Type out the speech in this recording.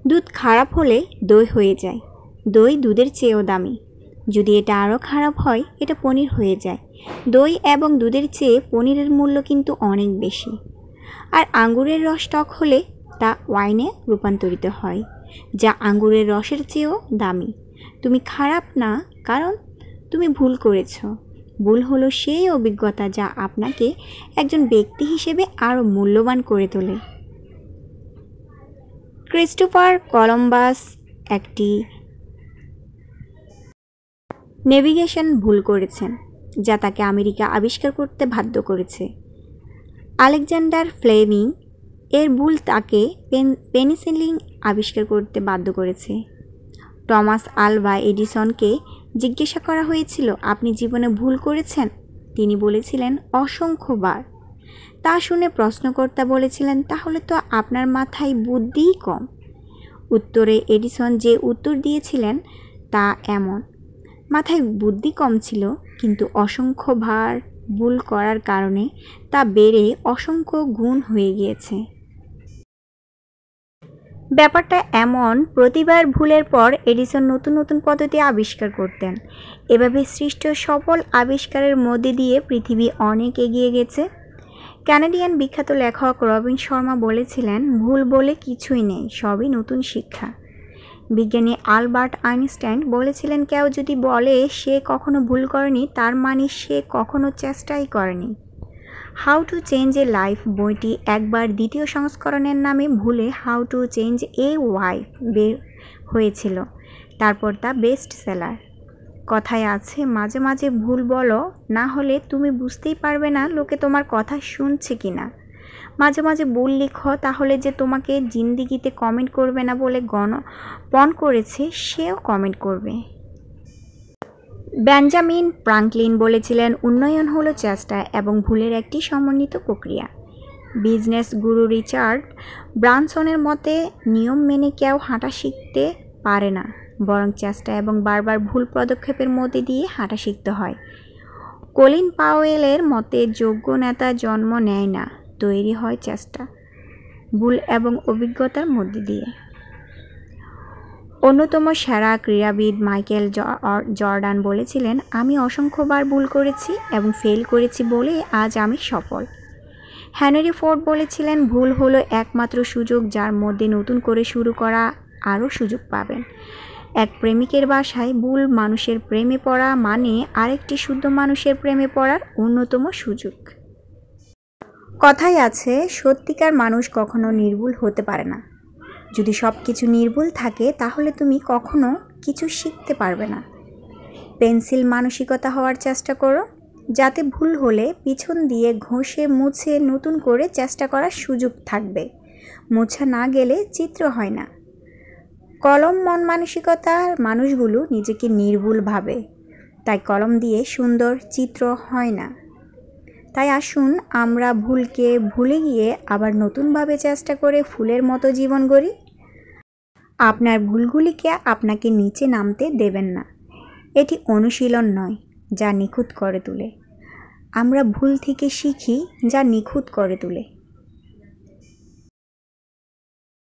দুধ খারাপ হলে দই হয়ে যায়, দই দুধের চেয়েও দামি। যদি এটা আরও খারাপ হয়, এটা পনির হয়ে যায়। দই এবং দুধের চেয়ে পনিরের মূল্য কিন্তু অনেক বেশি। আর আঙ্গুরের রস টক হলে তা ওয়াইনে রূপান্তরিত হয়, যা আঙ্গুরের রসের চেয়েও দামি। তুমি খারাপ না, কারণ তুমি ভুল করেছ। ভুল হলো সেই অভিজ্ঞতা যা আপনাকে একজন ব্যক্তি হিসেবে আরও মূল্যবান করে তোলে। ক্রিস্টোফার কলম্বাস একটি নেভিগেশন ভুল করেছেন, যা তাকে আমেরিকা আবিষ্কার করতে বাধ্য করেছে। আলেকজান্ডার ফ্লেমিং এর ভুল তাকে পেনিসিলিন আবিষ্কার করতে বাধ্য করেছে। টমাস আলভা এডিসনকে জিজ্ঞাসা করা হয়েছিল, আপনি জীবনে ভুল করেছেন? তিনি বলেছিলেন, অসংখ্যবার। তা শুনে প্রশ্নকর্তা বলেছিলেন, তাহলে তো আপনার মাথায় বুদ্ধিই কম। উত্তরে এডিসন যে উত্তর দিয়েছিলেন তা এমন, মাথায় বুদ্ধি কম ছিল, কিন্তু অসংখ্যবার ভুল করার কারণে তা বেড়ে অসংখ্য গুণ হয়ে গিয়েছে। ব্যাপারটা এমন, প্রতিবার ভুলের পর এডিসন নতুন নতুন পদ্ধতি আবিষ্কার করতেন। এভাবে সৃষ্ট সফল আবিষ্কারের মধ্যে দিয়ে পৃথিবী অনেক এগিয়ে গেছে। কানাডিয়ান বিখ্যাত লেখক রবিন শর্মা বলেছিলেন, ভুল বলে কিছুই নেই, সবই নতুন শিক্ষা। বিজ্ঞানী আলবার্ট আইনস্টাইন বলেছিলেন, কেউ যদি বলে সে কখনো ভুল করেনি, তার মানে সে কখনো চেষ্টাই করেনি। How to change A life বইটি একবার দ্বিতীয় সংস্করণের নামে ভুলে how to change a wife বের হয়েছিল, তারপর তা বেস্ট সেলার। কথায় আছে, মাঝে মাঝে ভুল বলো, না হলে তুমি বুঝতেই পারবে না লোকে তোমার কথা শুনছে কিনা। মাঝে মাঝে ভুল লিখো, তাহলে যে তোমাকে জিন্দিগিতে কমেন্ট করবে না বলে পণ করেছে সেও কমেন্ট করবে। বেঞ্জামিন ফ্রাঙ্কলিন বলেছিলেন, উন্নয়ন হলো চেষ্টা এবং ভুলের একটি সমন্বিত প্রক্রিয়া। বিজনেস গুরু রিচার্ড ব্রানসনের মতে, নিয়ম মেনে কেউ হাঁটা শিখতে পারে না, বরং চেষ্টা এবং বারবার ভুল পদক্ষেপের মধ্যে দিয়ে হাঁটা শিখতে হয়। কলিন পাওয়েলের মতে, যোগ্য নেতা জন্ম নেয় না, তৈরি হয় চেষ্টা, ভুল এবং অভিজ্ঞতার মধ্যে দিয়ে। অন্যতম সেরা ক্রীড়াবিদ মাইকেল জর্ডান বলেছিলেন, আমি অসংখ্যবার ভুল করেছি এবং ফেল করেছি বলে আজ আমি সফল। হেনরি ফোর্ড বলেছিলেন, ভুল হলো একমাত্র সুযোগ যার মধ্যে নতুন করে শুরু করা আরও সুযোগ পাবেন। এক প্রেমিকের ভাষায়, ভুল মানুষের প্রেমে পড়া মানে আরেকটি শুদ্ধ মানুষের প্রেমে পড়ার অন্যতম সুযোগ। কথায় আছে, সত্যিকার মানুষ কখনো নির্ভুল হতে পারে না। যদি সব কিছু নির্ভুল থাকে, তাহলে তুমি কখনো কিছু শিখতে পারবে না। পেন্সিল মানসিকতা হওয়ার চেষ্টা করো, যাতে ভুল হলে পিছন দিয়ে ঘষে মুছে নতুন করে চেষ্টা করার সুযোগ থাকবে। মোছা না গেলে চিত্র হয় না। কলম মন মানসিকতার মানুষগুলো নিজেকে নির্ভুল ভাবে, তাই কলম দিয়ে সুন্দর চিত্র হয় না। তাই আসুন আমরা ভুলকে ভুলে গিয়ে আবার নতুনভাবে চেষ্টা করে ফুলের মতো জীবন গড়ি। আপনার ভুলগুলিকে আপনাকে নিচে নামতে দেবেন না। এটি অনুশীলন নয়, যা নিখুঁত করে তোলে। আমরা ভুল থেকে শিখি, যা নিখুঁত করে তোলে।